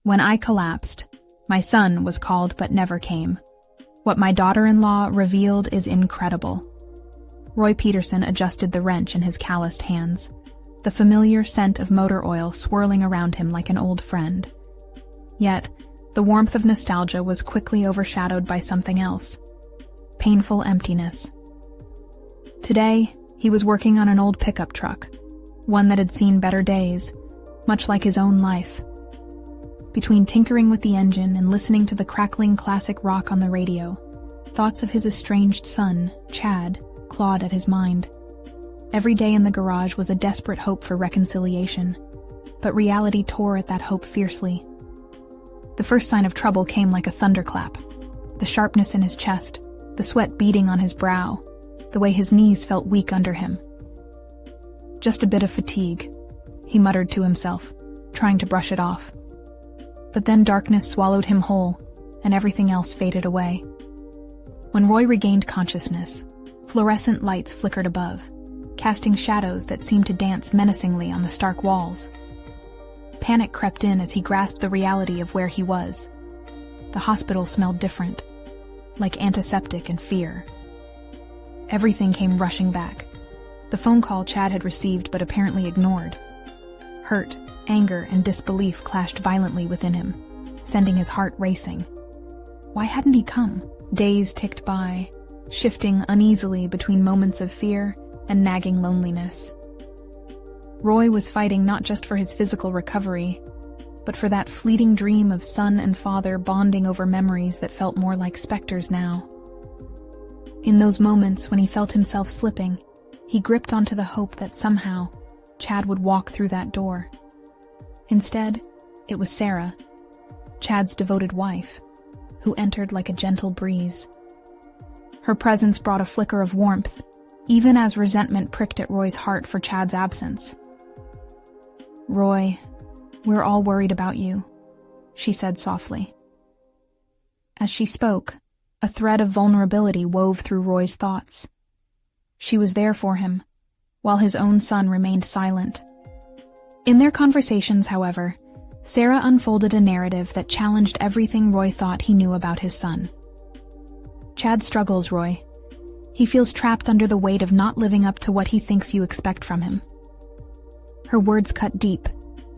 When I collapsed, my son was called but never came. What my daughter-in-law revealed is incredible. Roy Peterson adjusted the wrench in his calloused hands, the familiar scent of motor oil swirling around him like an old friend. Yet, the warmth of nostalgia was quickly overshadowed by something else. Painful emptiness. Today, he was working on an old pickup truck, one that had seen better days, much like his own life. Between tinkering with the engine and listening to the crackling classic rock on the radio, thoughts of his estranged son, Chad, clawed at his mind. Every day in the garage was a desperate hope for reconciliation, but reality tore at that hope fiercely. The first sign of trouble came like a thunderclap. The sharpness in his chest, the sweat beading on his brow, the way his knees felt weak under him. Just a bit of fatigue, he muttered to himself, trying to brush it off. But then darkness swallowed him whole, and everything else faded away. When Roy regained consciousness, fluorescent lights flickered above, casting shadows that seemed to dance menacingly on the stark walls. Panic crept in as he grasped the reality of where he was. The hospital smelled different, like antiseptic and fear. Everything came rushing back. The phone call Chad had received but apparently ignored. Hurt, anger, and disbelief clashed violently within him, sending his heart racing. Why hadn't he come? Days ticked by, shifting uneasily between moments of fear and nagging loneliness. Roy was fighting not just for his physical recovery, but for that fleeting dream of son and father bonding over memories that felt more like specters now. In those moments when he felt himself slipping, he gripped onto the hope that somehow Chad would walk through that door. Instead, it was Sarah, Chad's devoted wife, who entered like a gentle breeze. Her presence brought a flicker of warmth, even as resentment pricked at Roy's heart for Chad's absence. "Roy, we're all worried about you," she said softly. As she spoke, a thread of vulnerability wove through Roy's thoughts. She was there for him, while his own son remained silent. In their conversations, however, Sarah unfolded a narrative that challenged everything Roy thought he knew about his son. "Chad struggles, Roy. He feels trapped under the weight of not living up to what he thinks you expect from him." Her words cut deep,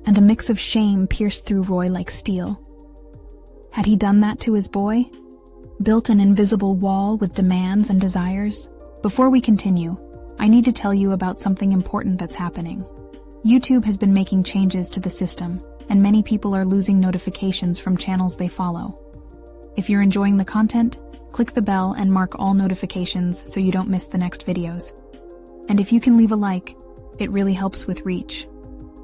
and a mix of shame pierced through Roy like steel. Had he done that to his boy? Built an invisible wall with demands and desires? Before we continue, I need to tell you about something important that's happening. YouTube has been making changes to the system, and many people are losing notifications from channels they follow. If you're enjoying the content, click the bell and mark all notifications so you don't miss the next videos. And if you can leave a like, it really helps with reach.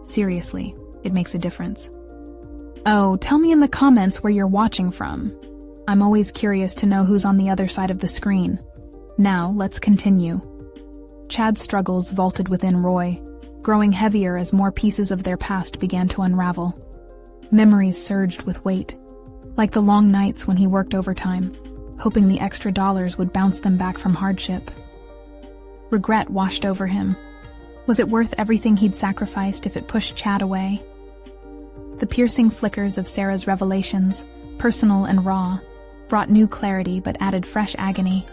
Seriously, it makes a difference. Oh, tell me in the comments where you're watching from. I'm always curious to know who's on the other side of the screen. Now, let's continue. Chad's struggles vaulted within Roy, growing heavier as more pieces of their past began to unravel. Memories surged with weight, like the long nights when he worked overtime, hoping the extra dollars would bounce them back from hardship. Regret washed over him. Was it worth everything he'd sacrificed if it pushed Chad away? The piercing flickers of Sarah's revelations, personal and raw, brought new clarity but added fresh agony.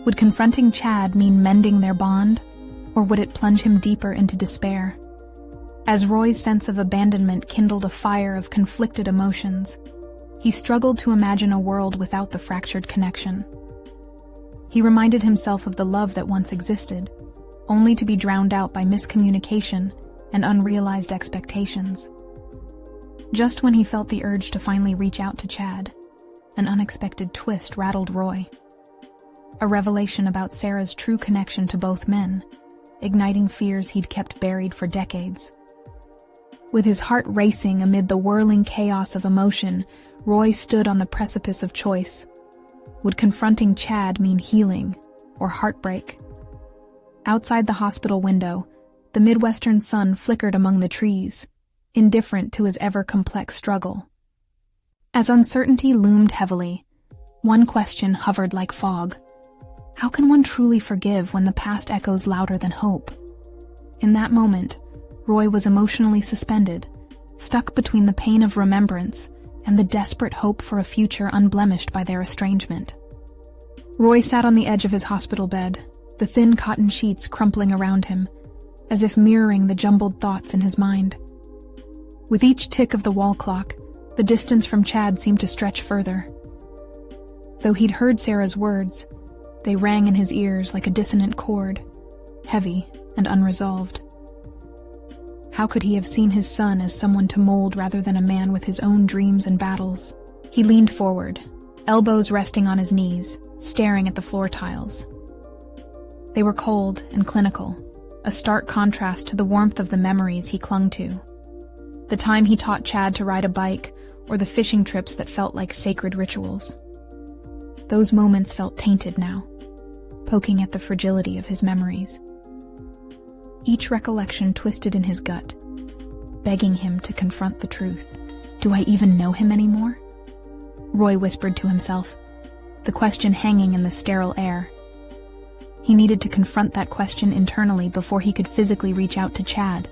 Would confronting Chad mean mending their bond, or would it plunge him deeper into despair? As Roy's sense of abandonment kindled a fire of conflicted emotions, he struggled to imagine a world without the fractured connection. He reminded himself of the love that once existed, only to be drowned out by miscommunication and unrealized expectations. Just when he felt the urge to finally reach out to Chad, an unexpected twist rattled Roy. A revelation about Sarah's true connection to both men, igniting fears he'd kept buried for decades. With his heart racing amid the whirling chaos of emotion, Roy stood on the precipice of choice. Would confronting Chad mean healing or heartbreak? Outside the hospital window, the Midwestern sun flickered among the trees, indifferent to his ever-complex struggle. As uncertainty loomed heavily, one question hovered like fog. How can one truly forgive when the past echoes louder than hope? In that moment, Roy was emotionally suspended, stuck between the pain of remembrance and the desperate hope for a future unblemished by their estrangement. Roy sat on the edge of his hospital bed, the thin cotton sheets crumpling around him, as if mirroring the jumbled thoughts in his mind. With each tick of the wall clock, the distance from Chad seemed to stretch further. Though he'd heard Sarah's words, they rang in his ears like a dissonant chord, heavy and unresolved. How could he have seen his son as someone to mold rather than a man with his own dreams and battles? He leaned forward, elbows resting on his knees, staring at the floor tiles. They were cold and clinical, a stark contrast to the warmth of the memories he clung to. The time he taught Chad to ride a bike, or the fishing trips that felt like sacred rituals. Those moments felt tainted now, poking at the fragility of his memories. Each recollection twisted in his gut, begging him to confront the truth. Do I even know him anymore? Roy whispered to himself, the question hanging in the sterile air. He needed to confront that question internally before he could physically reach out to Chad.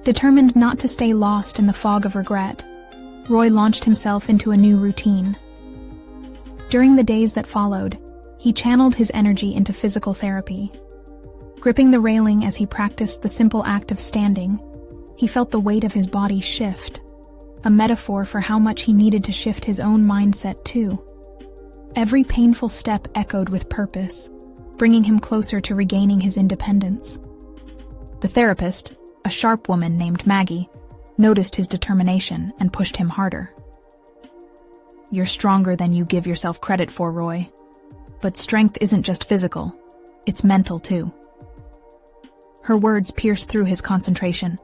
Determined not to stay lost in the fog of regret, Roy launched himself into a new routine. During the days that followed, he channeled his energy into physical therapy. Gripping the railing as he practiced the simple act of standing, he felt the weight of his body shift, a metaphor for how much he needed to shift his own mindset too. Every painful step echoed with purpose, bringing him closer to regaining his independence. The therapist, a sharp woman named Maggie, noticed his determination and pushed him harder. You're stronger than you give yourself credit for, Roy. But strength isn't just physical, it's mental too. Her words pierced through his concentration,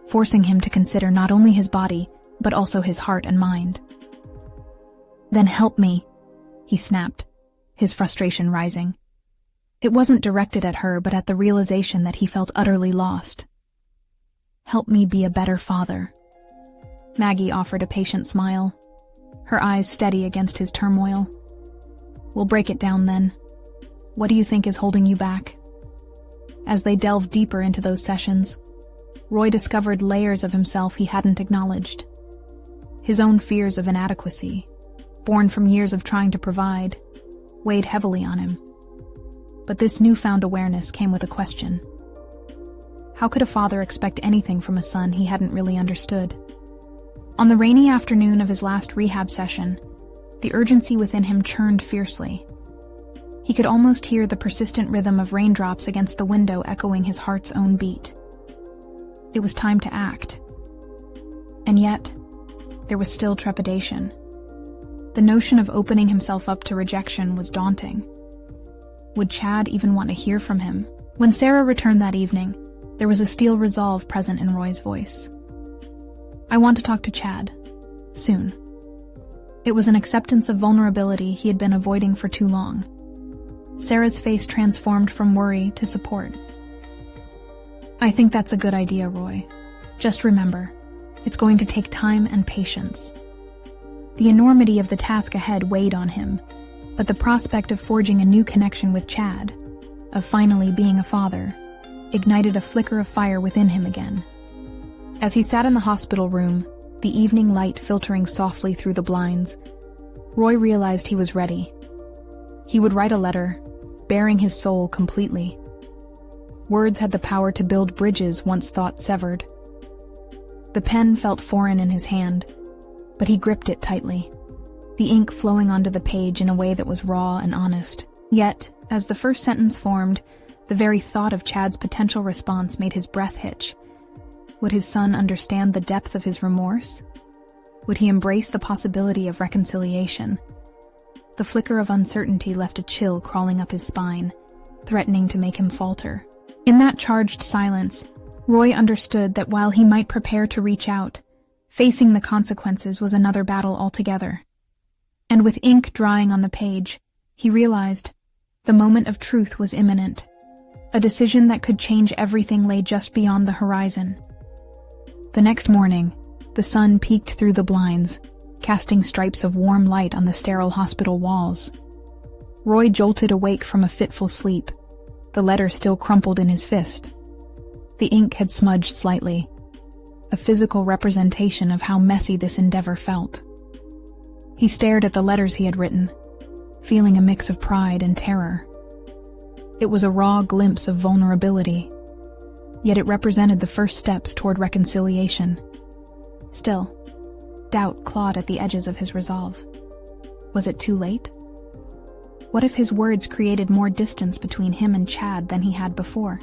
forcing him to consider not only his body, but also his heart and mind. Then help me, he snapped, his frustration rising. It wasn't directed at her, but at the realization that he felt utterly lost. Help me be a better father. Maggie offered a patient smile, her eyes steady against his turmoil. We'll break it down then. What do you think is holding you back? As they delved deeper into those sessions, Roy discovered layers of himself he hadn't acknowledged. His own fears of inadequacy, born from years of trying to provide, weighed heavily on him. But this newfound awareness came with a question. How could a father expect anything from a son he hadn't really understood? On the rainy afternoon of his last rehab session, the urgency within him churned fiercely. He could almost hear the persistent rhythm of raindrops against the window echoing his heart's own beat. It was time to act. And yet, there was still trepidation. The notion of opening himself up to rejection was daunting. Would Chad even want to hear from him? When Sarah returned that evening, there was a steel resolve present in Roy's voice. I want to talk to Chad. Soon. It was an acceptance of vulnerability he had been avoiding for too long. Sarah's face transformed from worry to support. I think that's a good idea, Roy. Just remember, it's going to take time and patience. The enormity of the task ahead weighed on him, but the prospect of forging a new connection with Chad, of finally being a father, ignited a flicker of fire within him again. As he sat in the hospital room, the evening light filtering softly through the blinds, Roy realized he was ready. He would write a letter, bearing his soul completely. Words had the power to build bridges once thought severed. The pen felt foreign in his hand, but he gripped it tightly, the ink flowing onto the page in a way that was raw and honest. Yet, as the first sentence formed, the very thought of Chad's potential response made his breath hitch. Would his son understand the depth of his remorse? Would he embrace the possibility of reconciliation? The flicker of uncertainty left a chill crawling up his spine, threatening to make him falter. In that charged silence, Roy understood that while he might prepare to reach out, facing the consequences was another battle altogether. And with ink drying on the page, he realized the moment of truth was imminent. A decision that could change everything lay just beyond the horizon. The next morning, the sun peeked through the blinds, casting stripes of warm light on the sterile hospital walls. Roy jolted awake from a fitful sleep, the letter still crumpled in his fist. The ink had smudged slightly. a physical representation of how messy this endeavor felt. He stared at the letters he had written, feeling a mix of pride and terror. It was a raw glimpse of vulnerability, yet it represented the first steps toward reconciliation. Still, doubt clawed at the edges of his resolve. Was it too late? What if his words created more distance between him and Chad than he had before?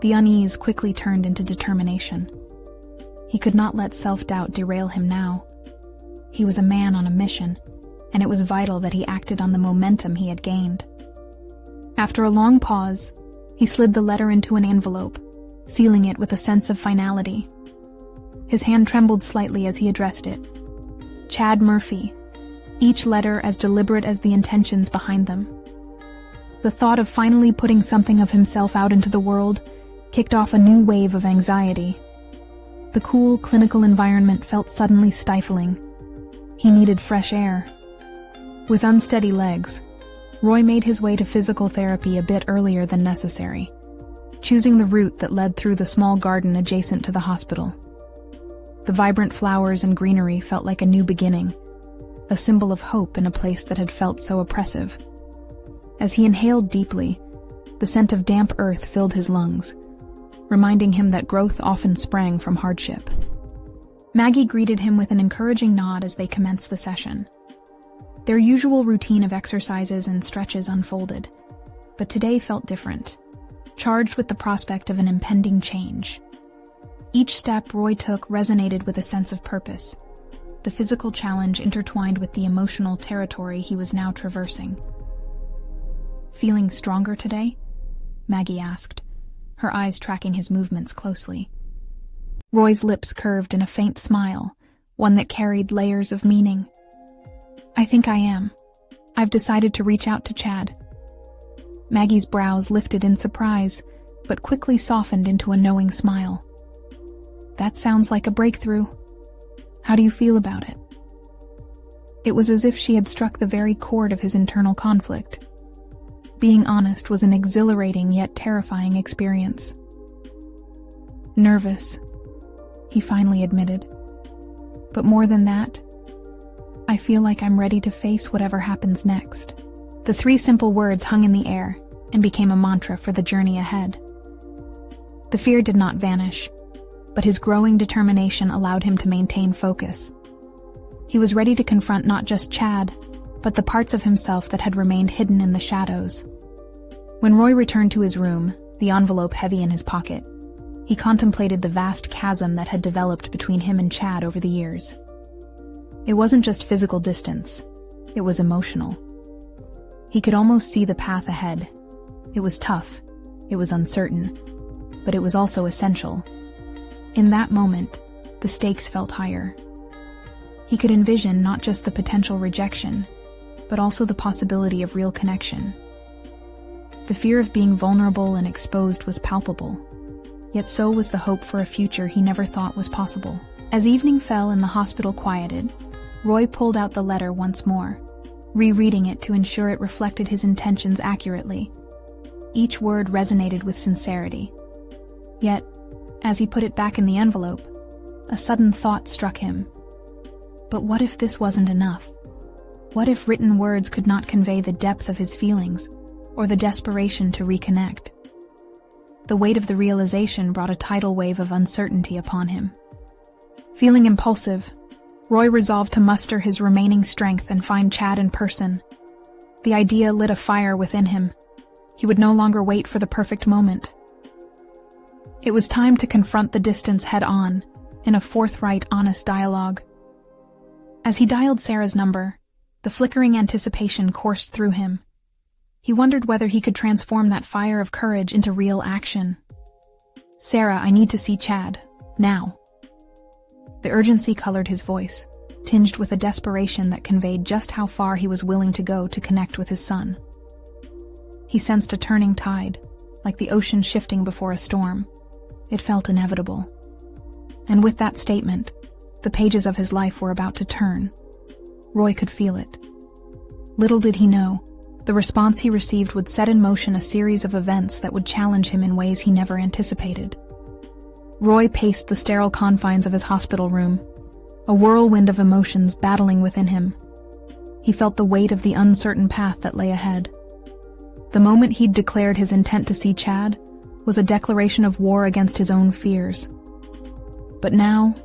The unease quickly turned into determination. He could not let self-doubt derail him now. He was a man on a mission, and it was vital that he acted on the momentum he had gained. After a long pause, he slid the letter into an envelope, sealing it with a sense of finality. His hand trembled slightly as he addressed it. Chad Murphy, each letter as deliberate as the intentions behind them. The thought of finally putting something of himself out into the world kicked off a new wave of anxiety. The cool, clinical environment felt suddenly stifling. He needed fresh air. With unsteady legs, Roy made his way to physical therapy a bit earlier than necessary, choosing the route that led through the small garden adjacent to the hospital. The vibrant flowers and greenery felt like a new beginning, a symbol of hope in a place that had felt so oppressive. As he inhaled deeply, the scent of damp earth filled his lungs, reminding him that growth often sprang from hardship. Maggie greeted him with an encouraging nod as they commenced the session. Their usual routine of exercises and stretches unfolded, but today felt different, charged with the prospect of an impending change. Each step Roy took resonated with a sense of purpose, the physical challenge intertwined with the emotional territory he was now traversing. "Feeling stronger today?" Maggie asked, her eyes tracking his movements closely. Roy's lips curved in a faint smile, one that carried layers of meaning. "I think I am. I've decided to reach out to Chad." Maggie's brows lifted in surprise, but quickly softened into a knowing smile. "That sounds like a breakthrough. How do you feel about it?" It was as if she had struck the very chord of his internal conflict. Being honest was an exhilarating yet terrifying experience. "Nervous," he finally admitted. "But more than that, I feel like I'm ready to face whatever happens next." The three simple words hung in the air and became a mantra for the journey ahead. The fear did not vanish, but his growing determination allowed him to maintain focus. He was ready to confront not just Chad, but the parts of himself that had remained hidden in the shadows. When Roy returned to his room, the envelope heavy in his pocket, he contemplated the vast chasm that had developed between him and Chad over the years. It wasn't just physical distance, it was emotional. He could almost see the path ahead. It was tough, it was uncertain, but it was also essential. In that moment, the stakes felt higher. He could envision not just the potential rejection, but also the possibility of real connection. The fear of being vulnerable and exposed was palpable, yet so was the hope for a future he never thought was possible. As evening fell and the hospital quieted, Roy pulled out the letter once more, rereading it to ensure it reflected his intentions accurately. Each word resonated with sincerity. Yet, as he put it back in the envelope, a sudden thought struck him. But what if this wasn't enough? What if written words could not convey the depth of his feelings, or the desperation to reconnect? The weight of the realization brought a tidal wave of uncertainty upon him. Feeling impulsive, Roy resolved to muster his remaining strength and find Chad in person. The idea lit a fire within him. He would no longer wait for the perfect moment. It was time to confront the distance head-on, in a forthright, honest dialogue. As he dialed Sarah's number, the flickering anticipation coursed through him. He wondered whether he could transform that fire of courage into real action. "Sarah, I need to see Chad. Now." The urgency colored his voice, tinged with a desperation that conveyed just how far he was willing to go to connect with his son. He sensed a turning tide, like the ocean shifting before a storm. It felt inevitable. And with that statement, the pages of his life were about to turn. Roy could feel it. Little did he know, the response he received would set in motion a series of events that would challenge him in ways he never anticipated. Roy paced the sterile confines of his hospital room, a whirlwind of emotions battling within him. He felt the weight of the uncertain path that lay ahead. The moment he'd declared his intent to see Chad was a declaration of war against his own fears. But now,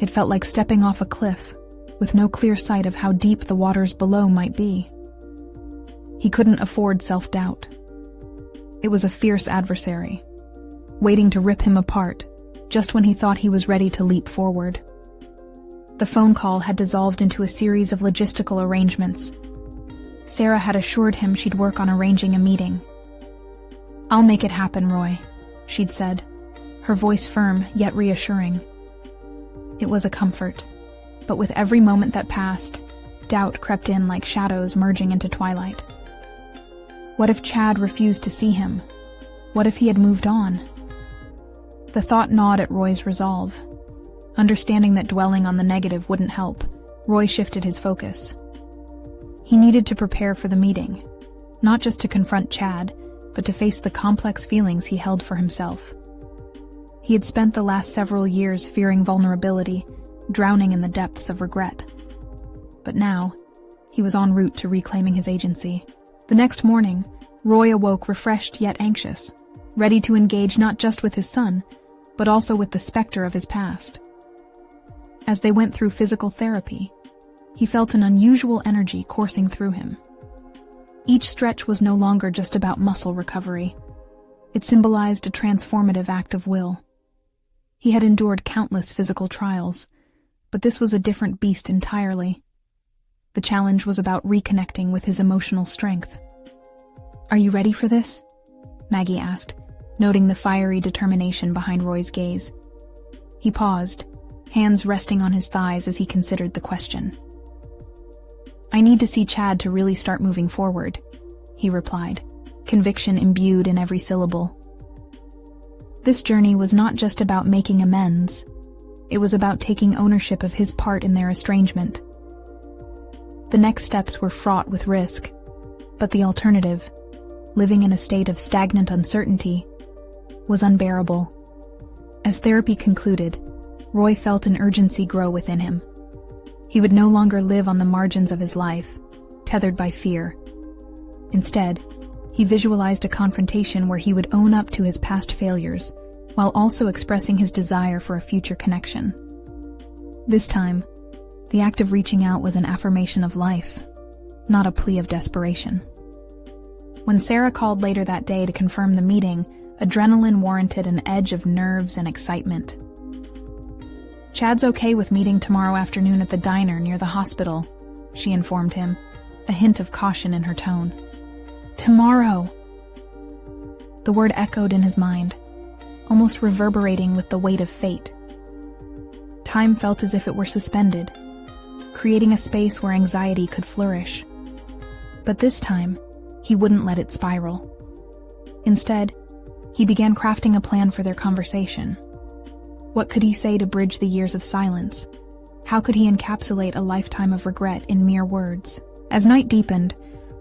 it felt like stepping off a cliff, with no clear sight of how deep the waters below might be. He couldn't afford self-doubt. It was a fierce adversary, waiting to rip him apart, just when he thought he was ready to leap forward. The phone call had dissolved into a series of logistical arrangements. Sarah had assured him she'd work on arranging a meeting. "I'll make it happen, Roy," she'd said, her voice firm yet reassuring. It was a comfort, but with every moment that passed, doubt crept in like shadows merging into twilight. What if Chad refused to see him? What if he had moved on? The thought gnawed at Roy's resolve. Understanding that dwelling on the negative wouldn't help, Roy shifted his focus. He needed to prepare for the meeting, not just to confront Chad, but to face the complex feelings he held for himself. He had spent the last several years fearing vulnerability, drowning in the depths of regret. But now, he was en route to reclaiming his agency. The next morning, Roy awoke refreshed yet anxious, ready to engage not just with his son, but also with the specter of his past. As they went through physical therapy, he felt an unusual energy coursing through him. Each stretch was no longer just about muscle recovery. It symbolized a transformative act of will. He had endured countless physical trials, but this was a different beast entirely. The challenge was about reconnecting with his emotional strength. "Are you ready for this?" Maggie asked, noting the fiery determination behind Roy's gaze. He paused, hands resting on his thighs as he considered the question. "I need to see Chad to really start moving forward," he replied, conviction imbued in every syllable. This journey was not just about making amends. It was about taking ownership of his part in their estrangement. The next steps were fraught with risk, but the alternative, living in a state of stagnant uncertainty, was unbearable. As therapy concluded, Roy felt an urgency grow within him. He would no longer live on the margins of his life, tethered by fear. Instead, he visualized a confrontation where he would own up to his past failures, while also expressing his desire for a future connection. This time, the act of reaching out was an affirmation of life, not a plea of desperation. When Sarah called later that day to confirm the meeting, adrenaline warranted an edge of nerves and excitement. "Chad's okay with meeting tomorrow afternoon at the diner near the hospital," she informed him, a hint of caution in her tone. "Tomorrow!" The word echoed in his mind, almost reverberating with the weight of fate. Time felt as if it were suspended, creating a space where anxiety could flourish. But this time, he wouldn't let it spiral. Instead, he began crafting a plan for their conversation. What could he say to bridge the years of silence? How could he encapsulate a lifetime of regret in mere words? As night deepened,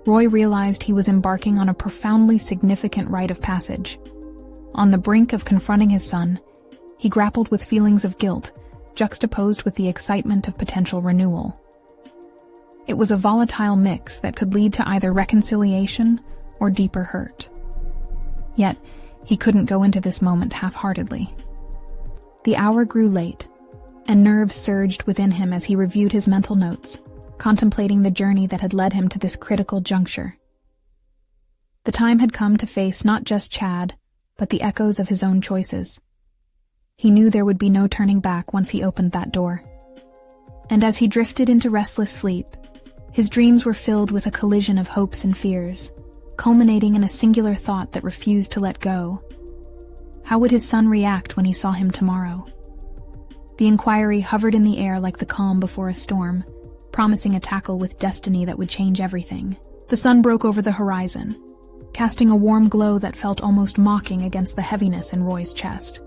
Roy realized he was embarking on a profoundly significant rite of passage. On the brink of confronting his son, he grappled with feelings of guilt, juxtaposed with the excitement of potential renewal. It was a volatile mix that could lead to either reconciliation or deeper hurt. Yet, he couldn't go into this moment half-heartedly. The hour grew late, and nerves surged within him as he reviewed his mental notes, contemplating the journey that had led him to this critical juncture. The time had come to face not just Chad, but the echoes of his own choices. He knew there would be no turning back once he opened that door. And as he drifted into restless sleep, his dreams were filled with a collision of hopes and fears, culminating in a singular thought that refused to let go. How would his son react when he saw him tomorrow? The inquiry hovered in the air like the calm before a storm, promising a tackle with destiny that would change everything. The sun broke over the horizon, casting a warm glow that felt almost mocking against the heaviness in Roy's chest.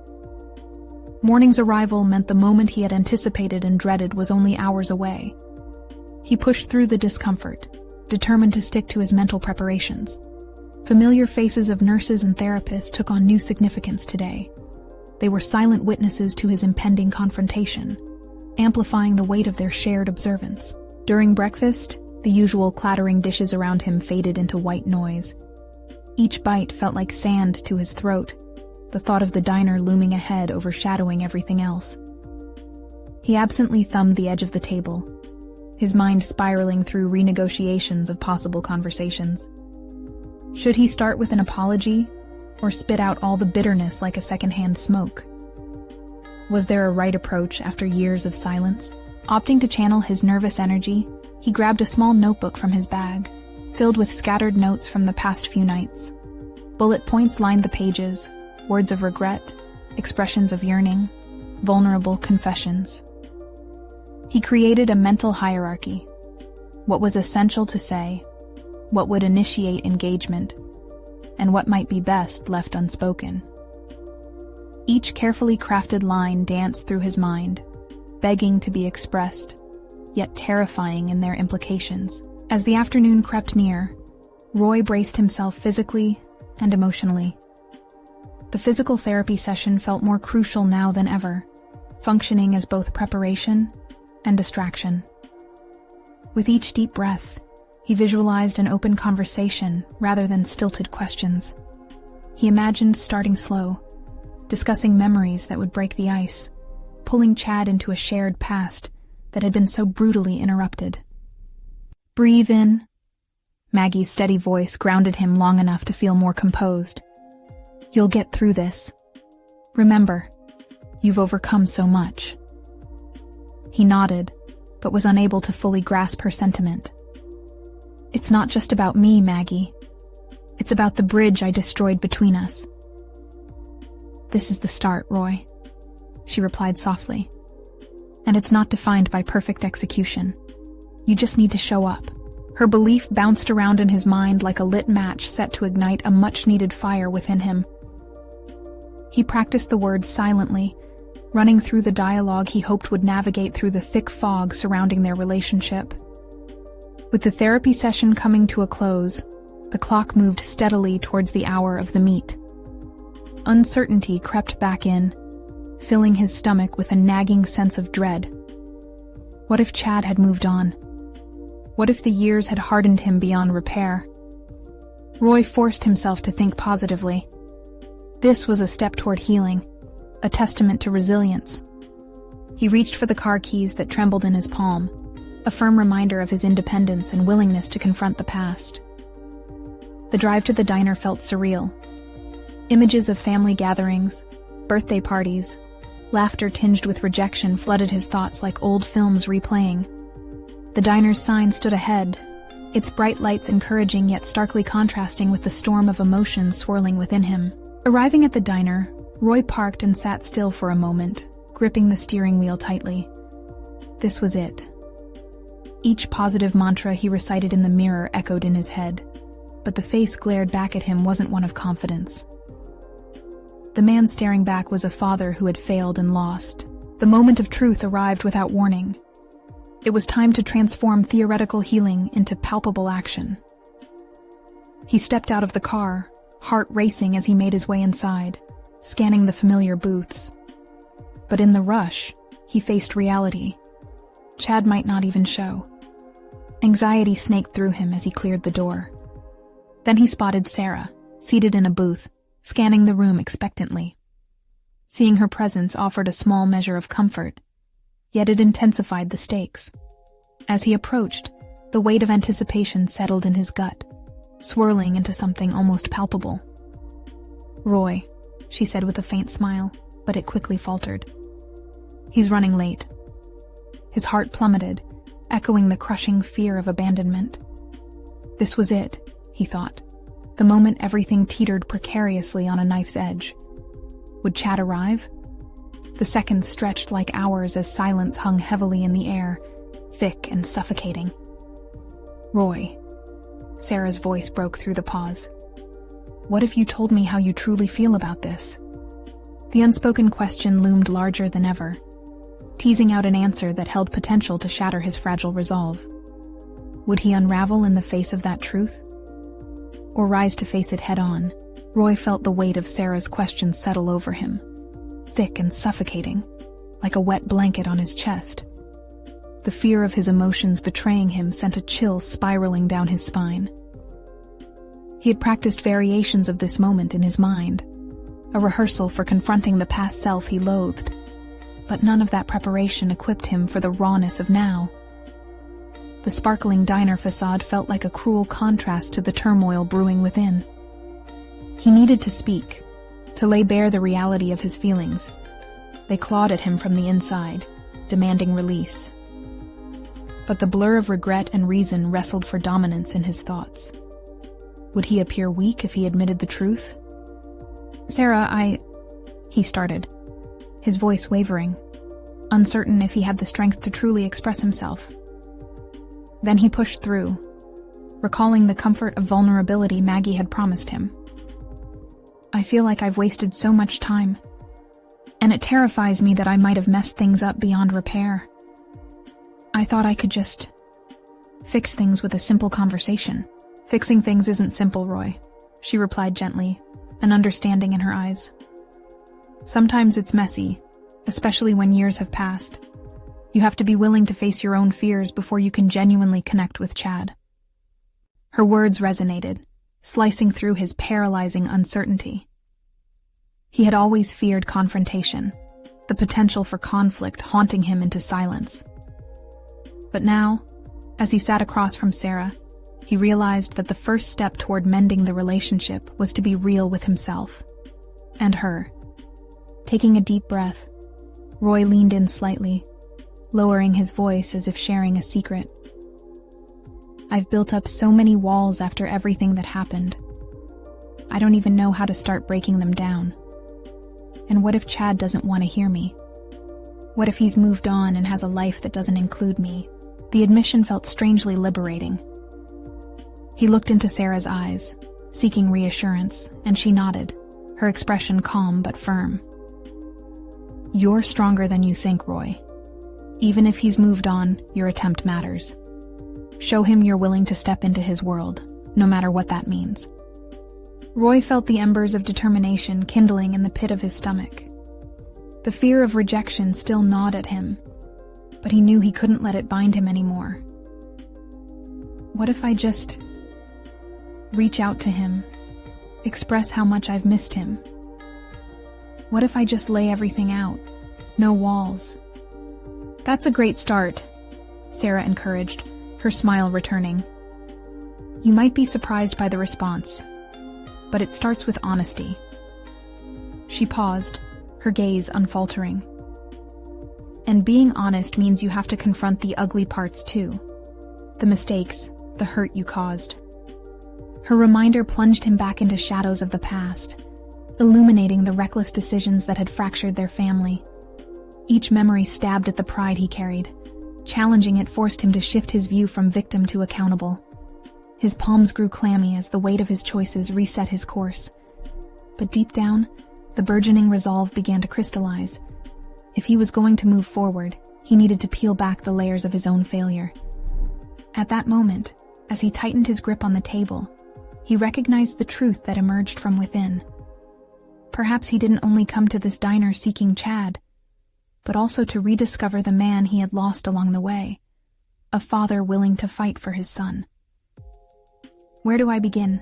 Morning's arrival meant the moment he had anticipated and dreaded was only hours away. He pushed through the discomfort, determined to stick to his mental preparations. Familiar faces of nurses and therapists took on new significance today. They were silent witnesses to his impending confrontation, amplifying the weight of their shared observance. During breakfast, the usual clattering dishes around him faded into white noise. Each bite felt like sand to his throat, the thought of the diner looming ahead overshadowing everything else. He absently thumbed the edge of the table, his mind spiraling through renegotiations of possible conversations. Should he start with an apology, or spit out all the bitterness like a secondhand smoke? Was there a right approach after years of silence? Opting to channel his nervous energy, he grabbed a small notebook from his bag, filled with scattered notes from the past few nights. Bullet points lined the pages, words of regret, expressions of yearning, vulnerable confessions. He created a mental hierarchy. What was essential to say, what would initiate engagement, and what might be best left unspoken. Each carefully crafted line danced through his mind, begging to be expressed, yet terrifying in their implications. As the afternoon crept near, Roy braced himself physically and emotionally. The physical therapy session felt more crucial now than ever, functioning as both preparation and distraction. With each deep breath, he visualized an open conversation rather than stilted questions. He imagined starting slow, discussing memories that would break the ice, pulling Chad into a shared past that had been so brutally interrupted. "Breathe in." Maggie's steady voice grounded him long enough to feel more composed. "You'll get through this. Remember, you've overcome so much." He nodded, but was unable to fully grasp her sentiment. "It's not just about me, Maggie. It's about the bridge I destroyed between us." "This is the start, Roy," she replied softly. "And it's not defined by perfect execution. You just need to show up." Her belief bounced around in his mind like a lit match set to ignite a much-needed fire within him. He practiced the words silently, running through the dialogue he hoped would navigate through the thick fog surrounding their relationship. With the therapy session coming to a close, the clock moved steadily towards the hour of the meet. Uncertainty crept back in, filling his stomach with a nagging sense of dread. What if Chad had moved on? What if the years had hardened him beyond repair? Roy forced himself to think positively. This was a step toward healing, a testament to resilience. He reached for the car keys that trembled in his palm, a firm reminder of his independence and willingness to confront the past. The drive to the diner felt surreal. Images of family gatherings, birthday parties, laughter tinged with rejection flooded his thoughts like old films replaying. The diner's sign stood ahead, its bright lights encouraging yet starkly contrasting with the storm of emotions swirling within him. Arriving at the diner, Roy parked and sat still for a moment, gripping the steering wheel tightly. This was it. Each positive mantra he recited in the mirror echoed in his head, but the face glared back at him wasn't one of confidence. The man staring back was a father who had failed and lost. The moment of truth arrived without warning. It was time to transform theoretical healing into palpable action. He stepped out of the car, heart racing as he made his way inside, scanning the familiar booths. But in the rush, he faced reality. Chad might not even show. Anxiety snaked through him as he cleared the door. Then he spotted Sarah, seated in a booth, scanning the room expectantly. Seeing her presence offered a small measure of comfort, yet it intensified the stakes. As he approached, the weight of anticipation settled in his gut, swirling into something almost palpable. "Roy," she said with a faint smile, but it quickly faltered. "He's running late." His heart plummeted, echoing the crushing fear of abandonment. This was it, he thought, the moment everything teetered precariously on a knife's edge. Would Chad arrive? The seconds stretched like hours as silence hung heavily in the air, thick and suffocating. "Roy," Sarah's voice broke through the pause. "What if you told me how you truly feel about this?" The unspoken question loomed larger than ever, teasing out an answer that held potential to shatter his fragile resolve. Would he unravel in the face of that truth? Or rise to face it head-on? Roy felt the weight of Sarah's question settle over him, thick and suffocating, like a wet blanket on his chest. The fear of his emotions betraying him sent a chill spiraling down his spine. He had practiced variations of this moment in his mind, a rehearsal for confronting the past self he loathed, but none of that preparation equipped him for the rawness of now. The sparkling diner facade felt like a cruel contrast to the turmoil brewing within. He needed to speak, to lay bare the reality of his feelings. They clawed at him from the inside, demanding release. But the blur of regret and reason wrestled for dominance in his thoughts. Would he appear weak if he admitted the truth? "Sarah, he started, his voice wavering, uncertain if he had the strength to truly express himself. Then he pushed through, recalling the comfort of vulnerability Maggie had promised him. "I feel like I've wasted so much time, and it terrifies me that I might have messed things up beyond repair. I thought I could just fix things with a simple conversation." "Fixing things isn't simple, Roy," she replied gently, an understanding in her eyes. "Sometimes it's messy, especially when years have passed. You have to be willing to face your own fears before you can genuinely connect with Chad." Her words resonated, slicing through his paralyzing uncertainty. He had always feared confrontation, the potential for conflict haunting him into silence. But now, as he sat across from Sarah, he realized that the first step toward mending the relationship was to be real with himself and her. Taking a deep breath, Roy leaned in slightly, lowering his voice as if sharing a secret. "I've built up so many walls after everything that happened. I don't even know how to start breaking them down. And what if Chad doesn't want to hear me? What if he's moved on and has a life that doesn't include me?" The admission felt strangely liberating. He looked into Sarah's eyes, seeking reassurance, and she nodded, her expression calm but firm. "You're stronger than you think, Roy. Even if he's moved on, your attempt matters. Show him you're willing to step into his world, no matter what that means." Roy felt the embers of determination kindling in the pit of his stomach. The fear of rejection still gnawed at him, but he knew he couldn't let it bind him anymore. What if I just reach out to him, express how much I've missed him? What if I just lay everything out? No walls. "That's a great start," Sarah encouraged, her smile returning. "You might be surprised by the response, but it starts with honesty." She paused, her gaze unfaltering. "And being honest means you have to confront the ugly parts too. The mistakes, the hurt you caused." Her reminder plunged him back into shadows of the past, illuminating the reckless decisions that had fractured their family. Each memory stabbed at the pride he carried. Challenging it forced him to shift his view from victim to accountable. His palms grew clammy as the weight of his choices reset his course. But deep down, the burgeoning resolve began to crystallize. If he was going to move forward, he needed to peel back the layers of his own failure. At that moment, as he tightened his grip on the table, he recognized the truth that emerged from within. Perhaps he didn't only come to this diner seeking Chad, but also to rediscover the man he had lost along the way, a father willing to fight for his son. Where do I begin?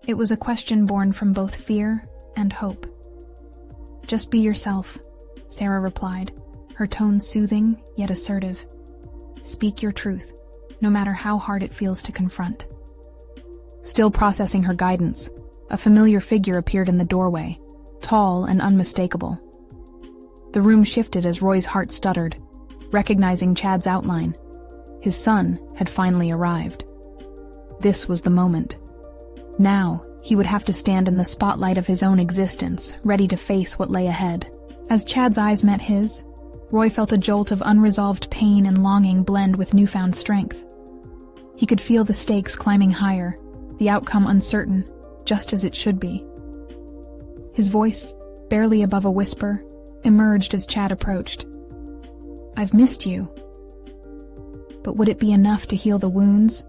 It was a question born from both fear and hope. "Just be yourself," Sarah replied, her tone soothing yet assertive. "Speak your truth, no matter how hard it feels to confront." Still processing her guidance, a familiar figure appeared in the doorway, tall and unmistakable. The room shifted as Roy's heart stuttered, recognizing Chad's outline. His son had finally arrived. This was the moment. Now, he would have to stand in the spotlight of his own existence, ready to face what lay ahead. As Chad's eyes met his, Roy felt a jolt of unresolved pain and longing blend with newfound strength. He could feel the stakes climbing higher, the outcome uncertain, just as it should be. His voice, barely above a whisper, emerged as Chad approached. "I've missed you." But would it be enough to heal the wounds,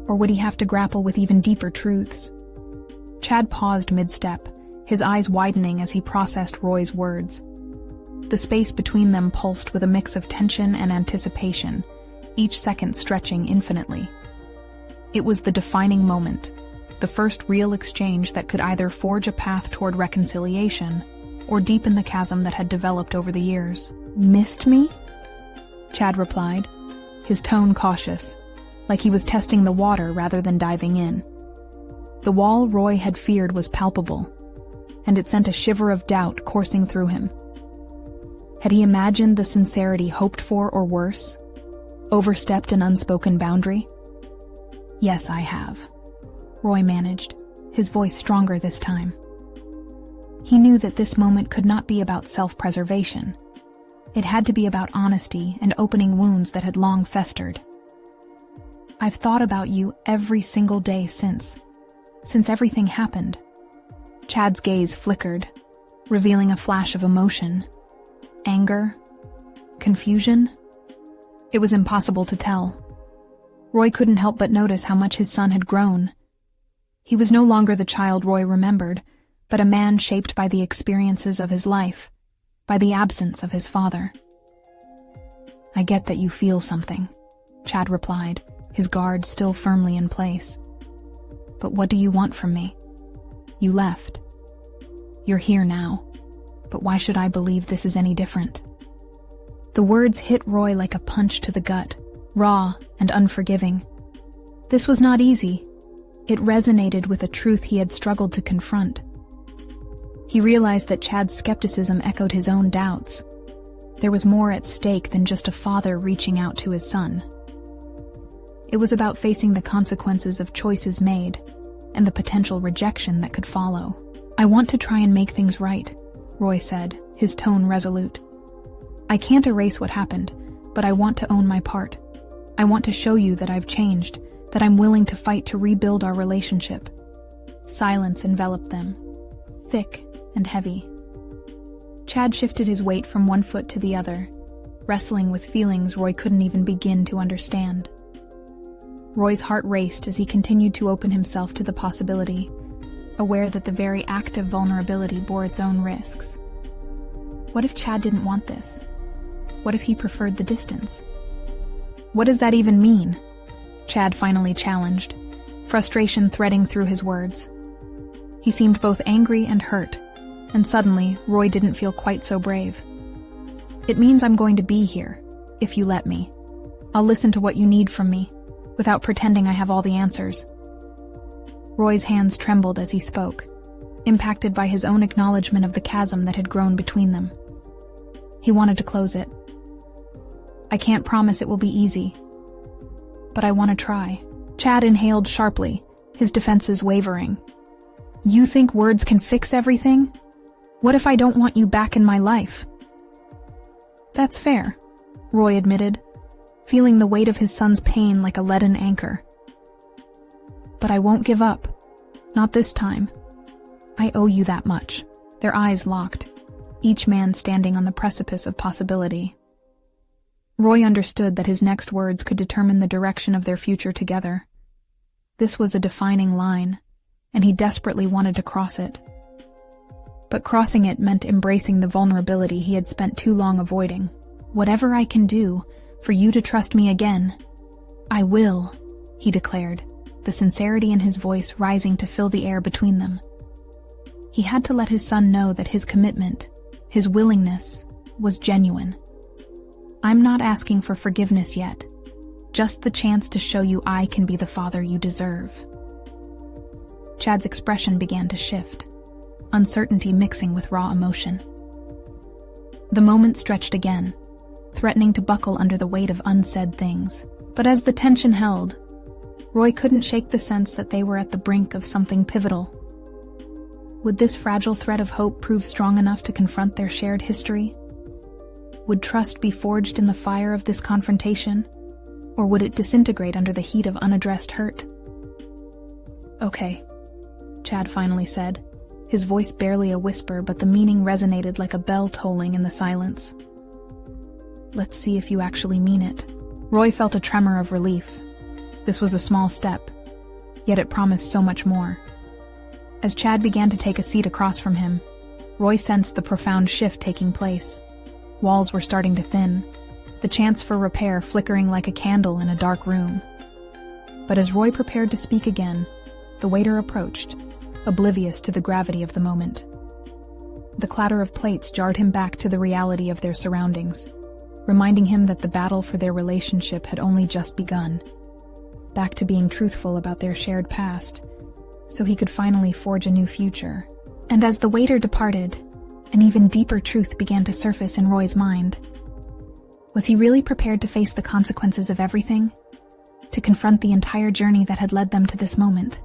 or would he have to grapple with even deeper truths? Chad paused mid-step, his eyes widening as he processed Roy's words. The space between them pulsed with a mix of tension and anticipation, each second stretching infinitely. It was the defining moment, the first real exchange that could either forge a path toward reconciliation or deepen the chasm that had developed over the years. "Missed me?" Chad replied, his tone cautious, like he was testing the water rather than diving in. The wall Roy had feared was palpable, and it sent a shiver of doubt coursing through him. Had he imagined the sincerity hoped for or worse? Overstepped an unspoken boundary? "Yes, I have," Roy managed, his voice stronger this time. He knew that this moment could not be about self-preservation. It had to be about honesty and opening wounds that had long festered. "I've thought about you every single day since everything happened." Chad's gaze flickered, revealing a flash of emotion. Anger? Confusion? It was impossible to tell. Roy couldn't help but notice how much his son had grown. He was no longer the child Roy remembered, but a man shaped by the experiences of his life, by the absence of his father. "I get that you feel something," Chad replied, his guard still firmly in place. "But what do you want from me? You left. You're here now. But why should I believe this is any different?" The words hit Roy like a punch to the gut, raw and unforgiving. This was not easy. It resonated with a truth he had struggled to confront. He realized that Chad's skepticism echoed his own doubts. There was more at stake than just a father reaching out to his son. It was about facing the consequences of choices made, and the potential rejection that could follow. "I want to try and make things right," Roy said, his tone resolute. "I can't erase what happened, but I want to own my part. I want to show you that I've changed, that I'm willing to fight to rebuild our relationship." Silence enveloped them, thick and heavy. Chad shifted his weight from one foot to the other, wrestling with feelings Roy couldn't even begin to understand. Roy's heart raced as he continued to open himself to the possibility, aware that the very act of vulnerability bore its own risks. What if Chad didn't want this? What if he preferred the distance? "What does that even mean?" Chad finally challenged, frustration threading through his words. He seemed both angry and hurt, and suddenly Roy didn't feel quite so brave. "It means I'm going to be here, if you let me. I'll listen to what you need from me, without pretending I have all the answers." Roy's hands trembled as he spoke, impacted by his own acknowledgement of the chasm that had grown between them. He wanted to close it. "I can't promise it will be easy, but I want to try." Chad inhaled sharply, his defenses wavering. "You think words can fix everything? What if I don't want you back in my life?" "That's fair," Roy admitted, feeling the weight of his son's pain like a leaden anchor. "But I won't give up. Not this time. I owe you that much." Their eyes locked, each man standing on the precipice of possibility. Roy understood that his next words could determine the direction of their future together. This was a defining line, and he desperately wanted to cross it. But crossing it meant embracing the vulnerability he had spent too long avoiding. "Whatever I can do for you to trust me again, I will," he declared, the sincerity in his voice rising to fill the air between them. He had to let his son know that his commitment, his willingness, was genuine. "I'm not asking for forgiveness yet, just the chance to show you I can be the father you deserve." Chad's expression began to shift, uncertainty mixing with raw emotion. The moment stretched again, threatening to buckle under the weight of unsaid things. But as the tension held, Roy couldn't shake the sense that they were at the brink of something pivotal. Would this fragile thread of hope prove strong enough to confront their shared history? Would trust be forged in the fire of this confrontation, or would it disintegrate under the heat of unaddressed hurt? "Okay," Chad finally said, his voice barely a whisper, but the meaning resonated like a bell tolling in the silence. "Let's see if you actually mean it." Roy felt a tremor of relief. This was a small step, yet it promised so much more. As Chad began to take a seat across from him, Roy sensed the profound shift taking place. Walls were starting to thin, the chance for repair flickering like a candle in a dark room. But as Roy prepared to speak again, the waiter approached, oblivious to the gravity of the moment. The clatter of plates jarred him back to the reality of their surroundings, reminding him that the battle for their relationship had only just begun. Back to being truthful about their shared past, so he could finally forge a new future. And as the waiter departed, an even deeper truth began to surface in Roy's mind. Was he really prepared to face the consequences of everything? To confront the entire journey that had led them to this moment?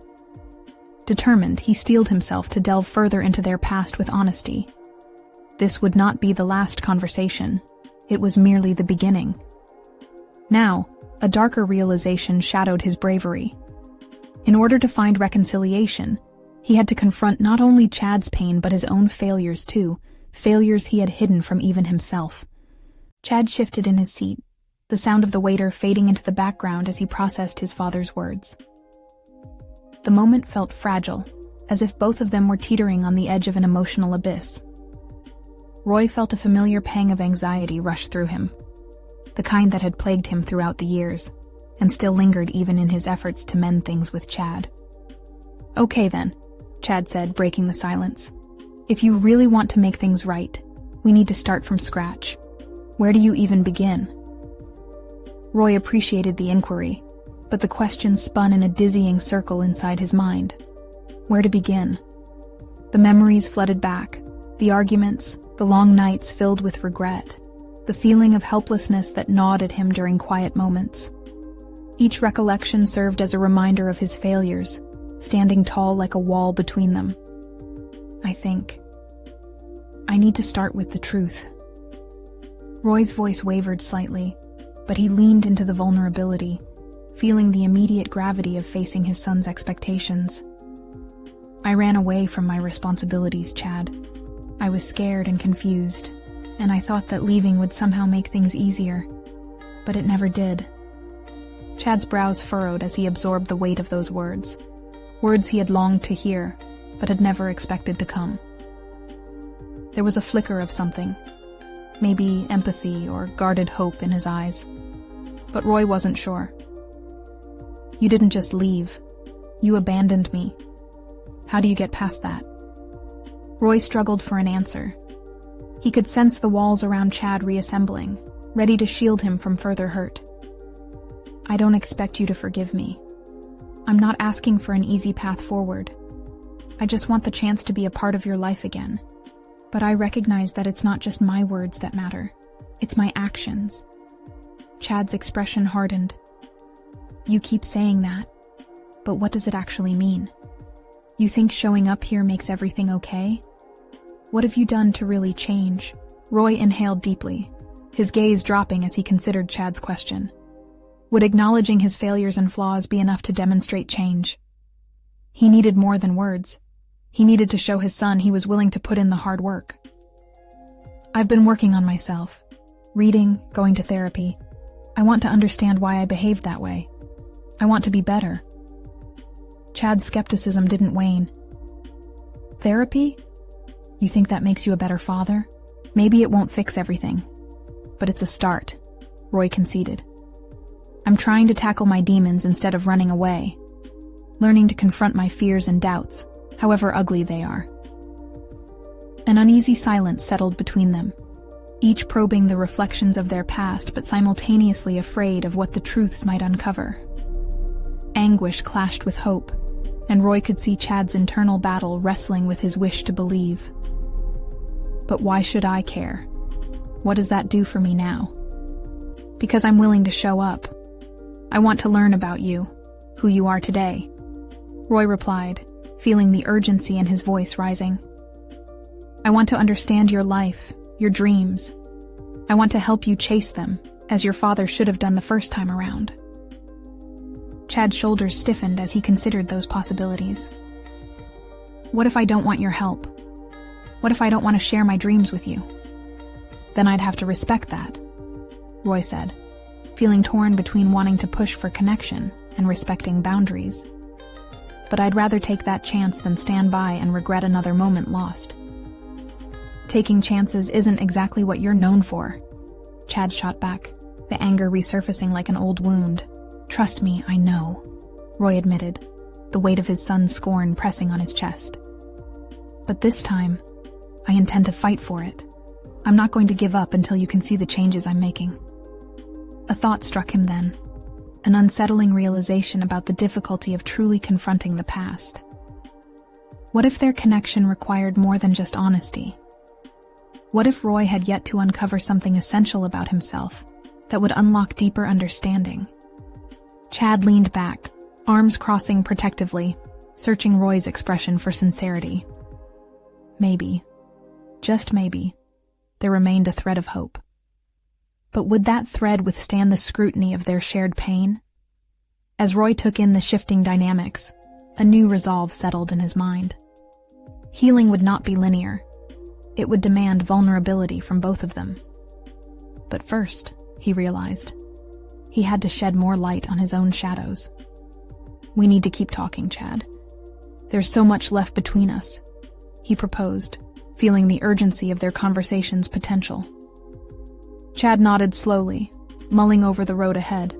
Determined, he steeled himself to delve further into their past with honesty. This would not be the last conversation. It was merely the beginning. Now, a darker realization shadowed his bravery. In order to find reconciliation, he had to confront not only Chad's pain but his own failures too, failures he had hidden from even himself. Chad shifted in his seat, the sound of the waiter fading into the background as he processed his father's words. The moment felt fragile, as if both of them were teetering on the edge of an emotional abyss. Roy felt a familiar pang of anxiety rush through him, the kind that had plagued him throughout the years, and still lingered even in his efforts to mend things with Chad. "Okay then," Chad said, breaking the silence. "If you really want to make things right, we need to start from scratch. Where do you even begin?" Roy appreciated the inquiry, but the question spun in a dizzying circle inside his mind. Where to begin? The memories flooded back, the arguments, the long nights filled with regret, the feeling of helplessness that gnawed at him during quiet moments. Each recollection served as a reminder of his failures, standing tall like a wall between them. I need to start with the truth." Roy's voice wavered slightly, but he leaned into the vulnerability, feeling the immediate gravity of facing his son's expectations. "I ran away from my responsibilities, Chad. I was scared and confused, and I thought that leaving would somehow make things easier, but it never did." Chad's brows furrowed as he absorbed the weight of those words he had longed to hear, but had never expected to come. There was a flicker of something, maybe empathy or guarded hope in his eyes, but Roy wasn't sure. "You didn't just leave. You abandoned me. How do you get past that?" Roy struggled for an answer. He could sense the walls around Chad reassembling, ready to shield him from further hurt. "I don't expect you to forgive me. I'm not asking for an easy path forward. I just want the chance to be a part of your life again. But I recognize that it's not just my words that matter. It's my actions." Chad's expression hardened. "You keep saying that, but what does it actually mean? You think showing up here makes everything okay? What have you done to really change?" Roy inhaled deeply, his gaze dropping as he considered Chad's question. Would acknowledging his failures and flaws be enough to demonstrate change? He needed more than words. He needed to show his son he was willing to put in the hard work. "I've been working on myself, reading, going to therapy. I want to understand why I behaved that way. I want to be better." Chad's skepticism didn't wane. "Therapy? You think that makes you a better father? Maybe it won't fix everything, but it's a start," Roy conceded. "I'm trying to tackle my demons instead of running away, learning to confront my fears and doubts, however ugly they are." An uneasy silence settled between them, each probing the reflections of their past but simultaneously afraid of what the truths might uncover. Anguish clashed with hope, and Roy could see Chad's internal battle wrestling with his wish to believe. "But why should I care? What does that do for me now?" "Because I'm willing to show up. I want to learn about you, who you are today," Roy replied, feeling the urgency in his voice rising. "I want to understand your life, your dreams. I want to help you chase them, as your father should have done the first time around." Chad's shoulders stiffened as he considered those possibilities. "What if I don't want your help? What if I don't want to share my dreams with you?" "Then I'd have to respect that," Roy said, feeling torn between wanting to push for connection and respecting boundaries. but I'd rather take that chance than stand by and regret another moment lost. Taking chances isn't exactly what you're known for, Chad shot back, the anger resurfacing like an old wound. Trust me, I know, Roy admitted, the weight of his son's scorn pressing on his chest. But this time, I intend to fight for it. I'm not going to give up until you can see the changes I'm making. A thought struck him then, an unsettling realization about the difficulty of truly confronting the past. What if their connection required more than just honesty? What if Roy had yet to uncover something essential about himself that would unlock deeper understanding? Chad leaned back, arms crossing protectively, searching Roy's expression for sincerity. Maybe, just maybe, there remained a thread of hope. But would that thread withstand the scrutiny of their shared pain? As Roy took in the shifting dynamics, a new resolve settled in his mind. Healing would not be linear. It would demand vulnerability from both of them. But first, he realized, he had to shed more light on his own shadows. We need to keep talking, Chad. There's so much left between us, he proposed, feeling the urgency of their conversation's potential. Chad nodded slowly, mulling over the road ahead,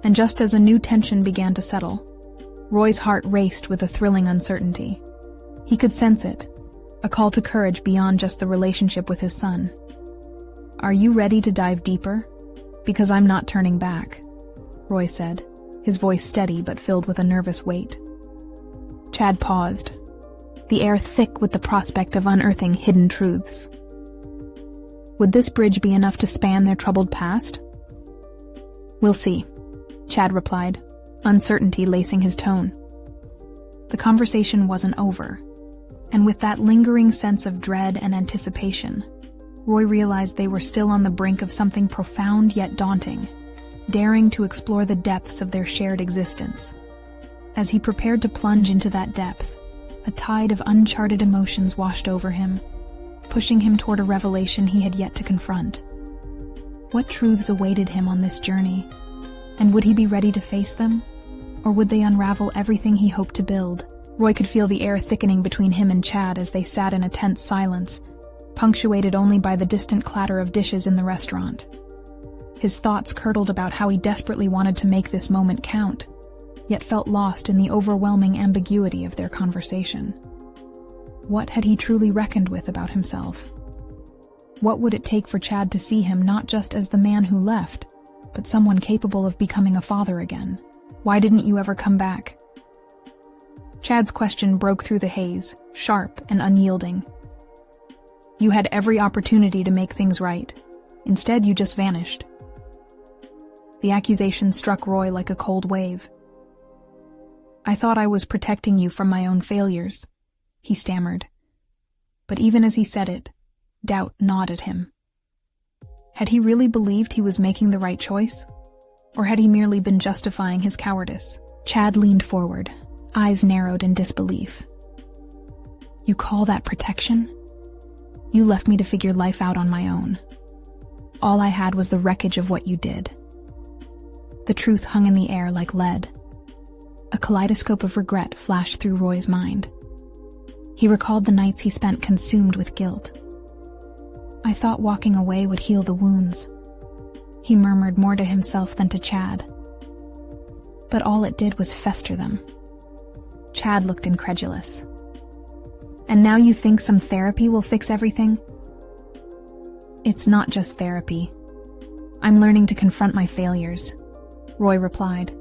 and just as a new tension began to settle, Roy's heart raced with a thrilling uncertainty. He could sense it, a call to courage beyond just the relationship with his son. Are you ready to dive deeper? Because I'm not turning back, Roy said, his voice steady but filled with a nervous weight. Chad paused, the air thick with the prospect of unearthing hidden truths. Would this bridge be enough to span their troubled past? We'll see, Chad replied, uncertainty lacing his tone. The conversation wasn't over, and with that lingering sense of dread and anticipation, Roy realized they were still on the brink of something profound yet daunting, daring to explore the depths of their shared existence. As he prepared to plunge into that depth, a tide of uncharted emotions washed over him, pushing him toward a revelation he had yet to confront. What truths awaited him on this journey, and would he be ready to face them? Or would they unravel everything he hoped to build? Roy could feel the air thickening between him and Chad as they sat in a tense silence, punctuated only by the distant clatter of dishes in the restaurant. His thoughts curdled about how he desperately wanted to make this moment count, yet felt lost in the overwhelming ambiguity of their conversation. What had he truly reckoned with about himself? What would it take for Chad to see him not just as the man who left, but someone capable of becoming a father again? Why didn't you ever come back? Chad's question broke through the haze, sharp and unyielding. You had every opportunity to make things right. Instead, you just vanished. The accusation struck Roy like a cold wave. I thought I was protecting you from my own failures, he stammered. But even as he said it, doubt gnawed at him. Had he really believed he was making the right choice? Or had he merely been justifying his cowardice? Chad leaned forward, eyes narrowed in disbelief. You call that protection? You left me to figure life out on my own. All I had was the wreckage of what you did. The truth hung in the air like lead. A kaleidoscope of regret flashed through Roy's mind. He recalled the nights he spent consumed with guilt. I thought walking away would heal the wounds. He murmured more to himself than to Chad. But all it did was fester them. Chad looked incredulous. And now you think some therapy will fix everything? It's not just therapy. I'm learning to confront my failures, Roy replied,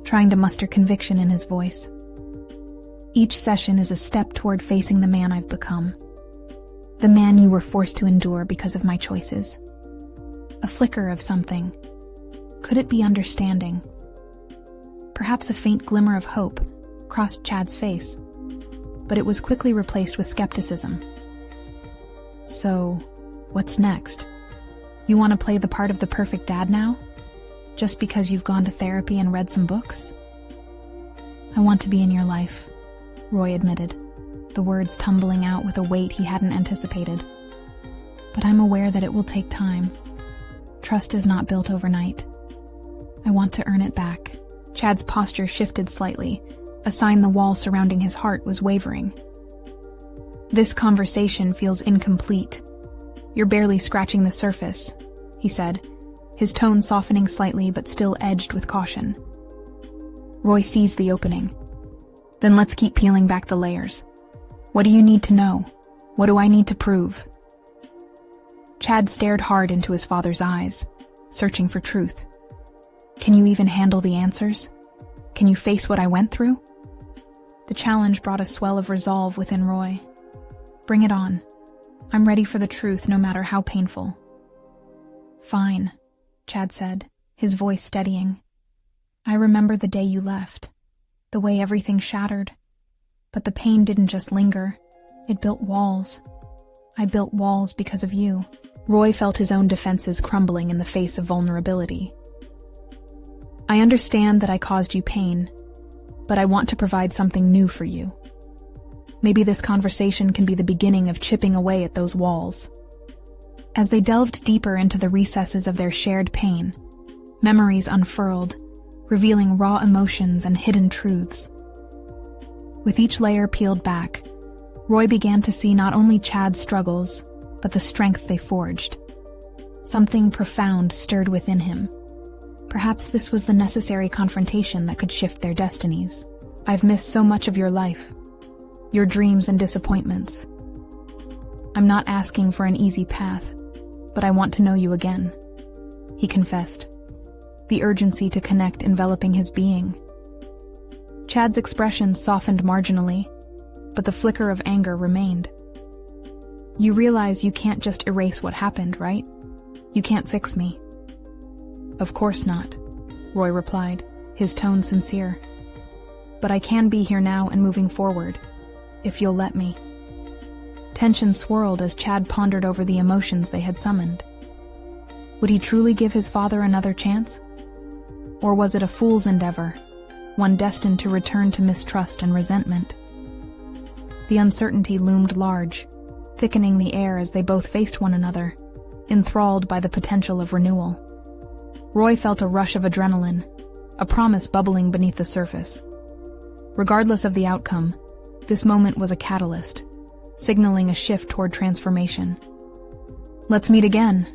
trying to muster conviction in his voice. Each session is a step toward facing the man I've become. The man you were forced to endure because of my choices. A flicker of something. Could it be understanding? Perhaps a faint glimmer of hope crossed Chad's face, but it was quickly replaced with skepticism. So, what's next? You want to play the part of the perfect dad now? Just because you've gone to therapy and read some books? I want to be in your life, Roy admitted, the words tumbling out with a weight he hadn't anticipated. But I'm aware that it will take time. Trust is not built overnight. I want to earn it back. Chad's posture shifted slightly, a sign the wall surrounding his heart was wavering. "This conversation feels incomplete. You're barely scratching the surface," he said, his tone softening slightly but still edged with caution. Roy seized the opening. "Then let's keep peeling back the layers. What do you need to know? What do I need to prove?" Chad stared hard into his father's eyes, searching for truth. "Can you even handle the answers? Can you face what I went through?" The challenge brought a swell of resolve within Roy. "Bring it on. I'm ready for the truth, no matter how painful." "Fine," Chad said, his voice steadying. "I remember the day you left, the way everything shattered. But the pain didn't just linger. It built walls. I built walls because of you." Roy felt his own defenses crumbling in the face of vulnerability. "I understand that I caused you pain, but I want to provide something new for you. Maybe this conversation can be the beginning of chipping away at those walls." As they delved deeper into the recesses of their shared pain, memories unfurled, revealing raw emotions and hidden truths. With each layer peeled back, Roy began to see not only Chad's struggles, but the strength they forged. Something profound stirred within him. Perhaps this was the necessary confrontation that could shift their destinies. "I've missed so much of your life, your dreams and disappointments. I'm not asking for an easy path, but I want to know you again," he confessed, the urgency to connect enveloping his being. Chad's expression softened marginally, but the flicker of anger remained. "You realize you can't just erase what happened, right? You can't fix me." "Of course not," Roy replied, his tone sincere. "But I can be here now and moving forward, if you'll let me." Tension swirled as Chad pondered over the emotions they had summoned. Would he truly give his father another chance? Or was it a fool's endeavor, one destined to return to mistrust and resentment? The uncertainty loomed large, thickening the air as they both faced one another, enthralled by the potential of renewal. Roy felt a rush of adrenaline, a promise bubbling beneath the surface. Regardless of the outcome, this moment was a catalyst, signaling a shift toward transformation. "Let's meet again,"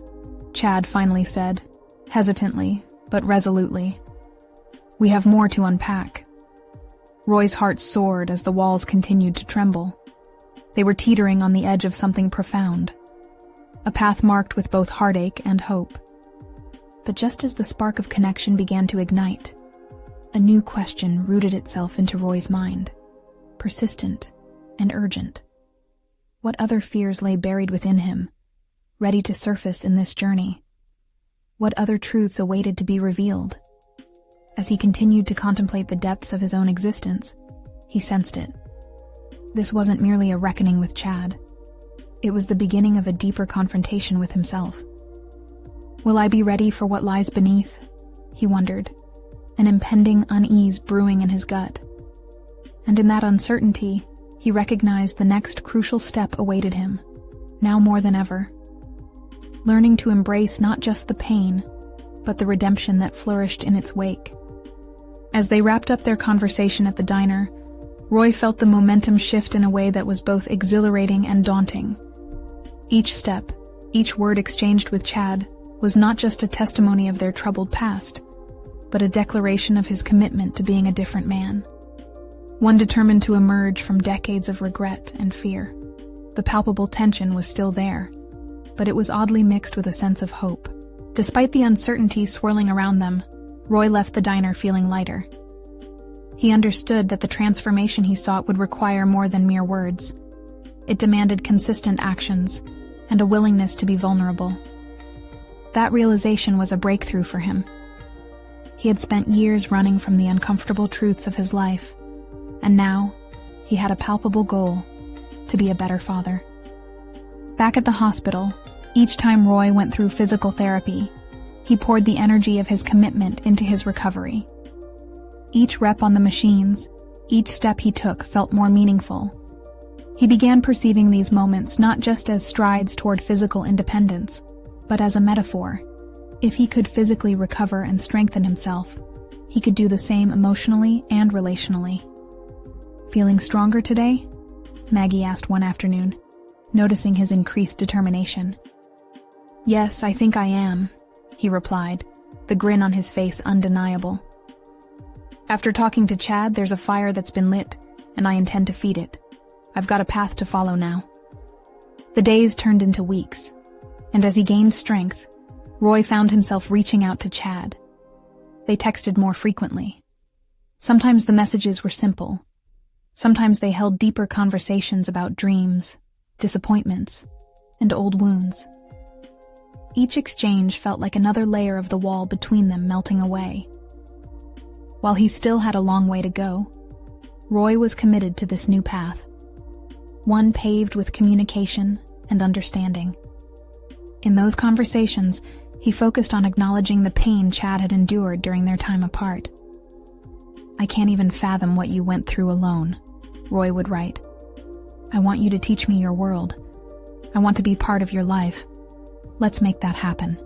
Chad finally said, hesitantly but resolutely. "We have more to unpack." Roy's heart soared as the walls continued to tremble. They were teetering on the edge of something profound, a path marked with both heartache and hope. But just as the spark of connection began to ignite, a new question rooted itself into Roy's mind, persistent and urgent. What other fears lay buried within him, ready to surface in this journey? What other truths awaited to be revealed? As he continued to contemplate the depths of his own existence, he sensed it. This wasn't merely a reckoning with Chad. It was the beginning of a deeper confrontation with himself. Will I be ready for what lies beneath? He wondered, an impending unease brewing in his gut. And in that uncertainty, he recognized the next crucial step awaited him, now more than ever. Learning to embrace not just the pain, but the redemption that flourished in its wake. As they wrapped up their conversation at the diner, Roy felt the momentum shift in a way that was both exhilarating and daunting. Each step, each word exchanged with Chad, was not just a testimony of their troubled past, but a declaration of his commitment to being a different man. One determined to emerge from decades of regret and fear. The palpable tension was still there, but it was oddly mixed with a sense of hope. Despite the uncertainty swirling around them, Roy left the diner feeling lighter. He understood that the transformation he sought would require more than mere words. It demanded consistent actions and a willingness to be vulnerable. That realization was a breakthrough for him. He had spent years running from the uncomfortable truths of his life, and now he had a palpable goal: to be a better father. Back at the hospital, each time Roy went through physical therapy, he poured the energy of his commitment into his recovery. Each rep on the machines, each step he took felt more meaningful. He began perceiving these moments not just as strides toward physical independence, but as a metaphor. If he could physically recover and strengthen himself, he could do the same emotionally and relationally. "Feeling stronger today?" Maggie asked one afternoon, noticing his increased determination. "Yes, I think I am," he replied, the grin on his face undeniable. "After talking to Chad, there's a fire that's been lit, and I intend to feed it. I've got a path to follow now." The days turned into weeks, and as he gained strength, Roy found himself reaching out to Chad. They texted more frequently. Sometimes the messages were simple. Sometimes they held deeper conversations about dreams, disappointments, and old wounds. Each exchange felt like another layer of the wall between them melting away. While he still had a long way to go, Roy was committed to this new path, one paved with communication and understanding. In those conversations, he focused on acknowledging the pain Chad had endured during their time apart. "I can't even fathom what you went through alone," Roy would write. "I want you to teach me your world. I want to be part of your life. Let's make that happen."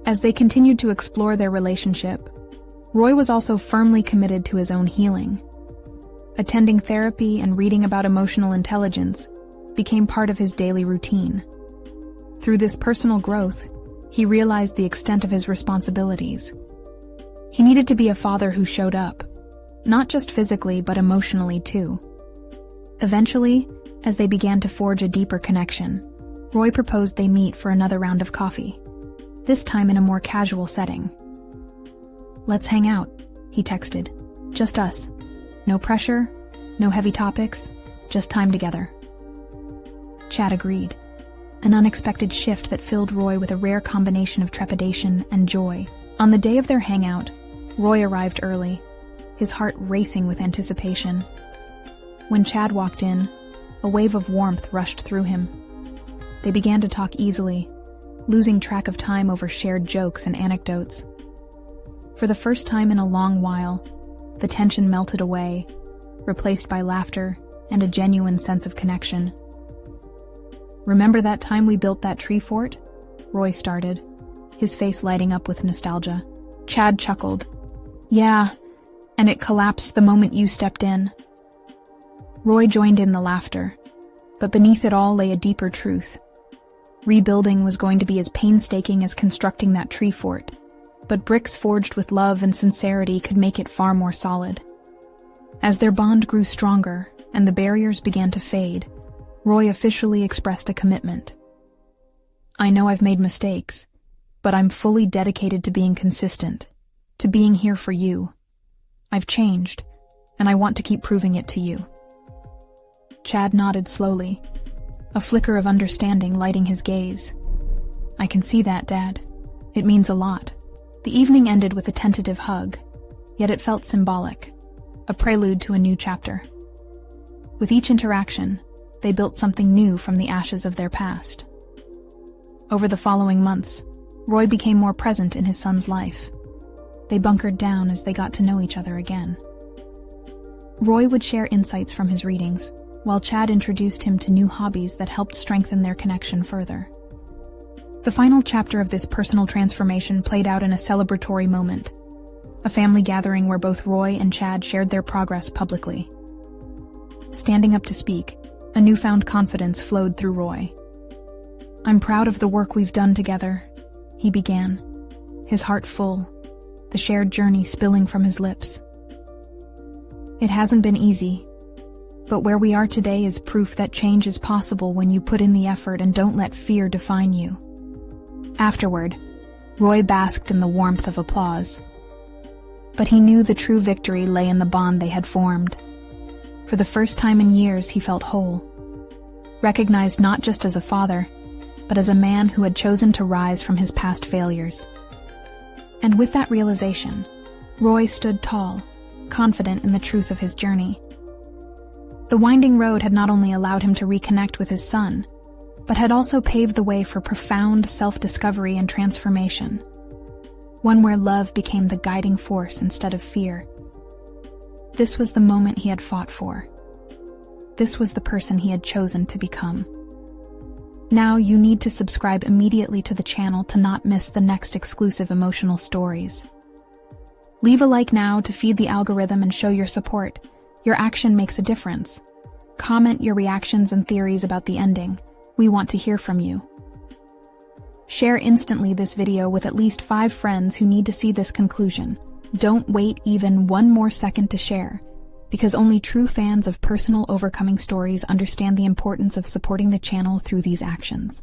As they continued to explore their relationship, Roy was also firmly committed to his own healing. Attending therapy and reading about emotional intelligence became part of his daily routine. Through this personal growth, he realized the extent of his responsibilities. He needed to be a father who showed up, not just physically but emotionally too. Eventually, as they began to forge a deeper connection, Roy proposed they meet for another round of coffee, this time in a more casual setting. "Let's hang out," he texted. "Just us. No pressure, no heavy topics, just time together." Chad agreed, an unexpected shift that filled Roy with a rare combination of trepidation and joy. On the day of their hangout, Roy arrived early, his heart racing with anticipation. When Chad walked in, a wave of warmth rushed through him. They began to talk easily, losing track of time over shared jokes and anecdotes. For the first time in a long while, the tension melted away, replaced by laughter and a genuine sense of connection. "Remember that time we built that tree fort?" Roy started, his face lighting up with nostalgia. Chad chuckled. "Yeah, and it collapsed the moment you stepped in." Roy joined in the laughter, but beneath it all lay a deeper truth. Rebuilding was going to be as painstaking as constructing that tree fort, but bricks forged with love and sincerity could make it far more solid. As their bond grew stronger and the barriers began to fade, Roy officially expressed a commitment. "I know I've made mistakes, but I'm fully dedicated to being consistent, to being here for you. I've changed, and I want to keep proving it to you." Chad nodded slowly, a flicker of understanding lighting his gaze. "I can see that, Dad. It means a lot." The evening ended with a tentative hug, yet it felt symbolic, a prelude to a new chapter. With each interaction, they built something new from the ashes of their past. Over the following months, Roy became more present in his son's life. They bunkered down as they got to know each other again. Roy would share insights from his readings, while Chad introduced him to new hobbies that helped strengthen their connection further. The final chapter of this personal transformation played out in a celebratory moment, a family gathering where both Roy and Chad shared their progress publicly. Standing up to speak, a newfound confidence flowed through Roy. "I'm proud of the work we've done together," he began, his heart full, the shared journey spilling from his lips. "It hasn't been easy, but where we are today is proof that change is possible when you put in the effort and don't let fear define you." Afterward, Roy basked in the warmth of applause. But he knew the true victory lay in the bond they had formed. For the first time in years, he felt whole, recognized not just as a father, but as a man who had chosen to rise from his past failures. And with that realization, Roy stood tall, confident in the truth of his journey. The winding road had not only allowed him to reconnect with his son, but had also paved the way for profound self-discovery and transformation, one where love became the guiding force instead of fear. This was the moment he had fought for. This was the person he had chosen to become. Now you need to subscribe immediately to the channel to not miss the next exclusive emotional stories. Leave a like now to feed the algorithm and show your support, Your action makes a difference. Comment your reactions and theories about the ending. We want to hear from you. Share instantly this video with at least 5 friends who need to see this conclusion. Don't wait even 1 more second to share, because only true fans of personal overcoming stories understand the importance of supporting the channel through these actions.